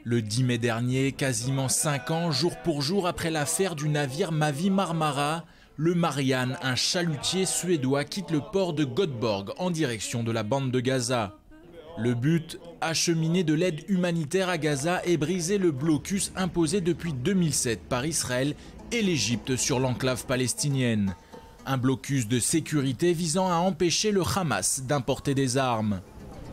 Le 10 mai dernier, quasiment 5 ans, jour pour jour après l'affaire du navire Mavi Marmara, le Marianne, un chalutier suédois, quitte le port de Göteborg en direction de la bande de Gaza. Le but, acheminer de l'aide humanitaire à Gaza et briser le blocus imposé depuis 2007 par Israël et l'Égypte sur l'enclave palestinienne. Un blocus de sécurité visant à empêcher le Hamas d'importer des armes.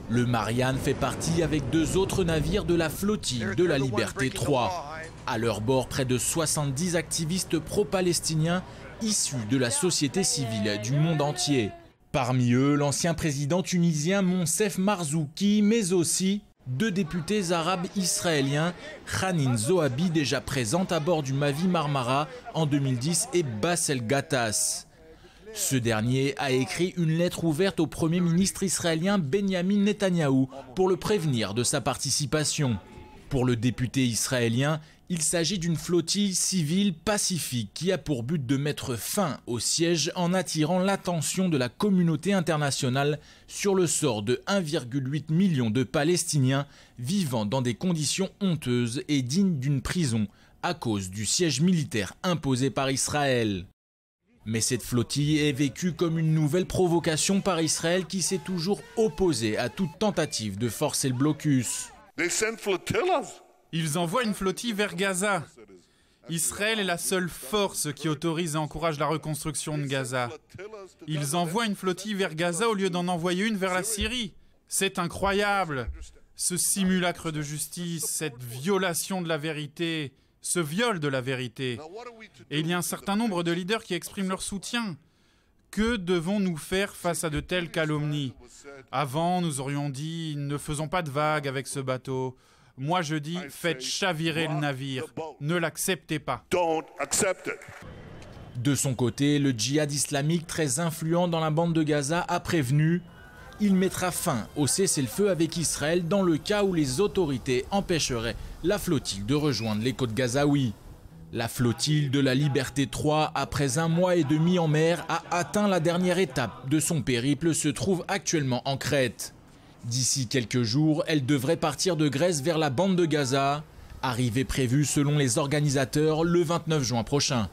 Le Marianne fait partie avec 2 autres navires de la flottille de la Liberté 3. À leur bord, près de 70 activistes pro-palestiniens issus de la société civile du monde entier. Parmi eux, l'ancien président tunisien Monsef Marzouki, mais aussi 2 députés arabes israéliens, Hanin Zohabi, déjà présente à bord du Mavi Marmara en 2010, et Bassel Ghattas. Ce dernier a écrit une lettre ouverte au Premier ministre israélien Benjamin Netanyahou pour le prévenir de sa participation. Pour le député israélien, il s'agit d'une flottille civile pacifique qui a pour but de mettre fin au siège en attirant l'attention de la communauté internationale sur le sort de 1,8 million de Palestiniens vivant dans des conditions honteuses et dignes d'une prison à cause du siège militaire imposé par Israël. Mais cette flottille est vécue comme une nouvelle provocation par Israël qui s'est toujours opposé à toute tentative de forcer le blocus. Ils envoient une flottille vers Gaza. Israël est la seule force qui autorise et encourage la reconstruction de Gaza. Ils envoient une flottille vers Gaza au lieu d'en envoyer une vers la Syrie. C'est incroyable. Ce simulacre de justice, cette violation de la vérité, ce viol de la vérité. Et il y a un certain nombre de leaders qui expriment leur soutien. Que devons-nous faire face à de telles calomnies? Avant, nous aurions dit « ne faisons pas de vagues avec ce bateau ». Moi, je dis « faites chavirer le navire, ne l'acceptez pas ». De son côté, le djihad islamique, très influent dans la bande de Gaza, a prévenu « il mettra fin au cessez-le-feu avec Israël dans le cas où les autorités empêcheraient la flottille de rejoindre les côtes gazaouis ». La flottille de la Liberté 3, après 1 mois et demi en mer, a atteint la dernière étape de son périple, se trouve actuellement en Crète. D'ici quelques jours, elle devrait partir de Grèce vers la bande de Gaza, arrivée prévue selon les organisateurs le 29 juin prochain.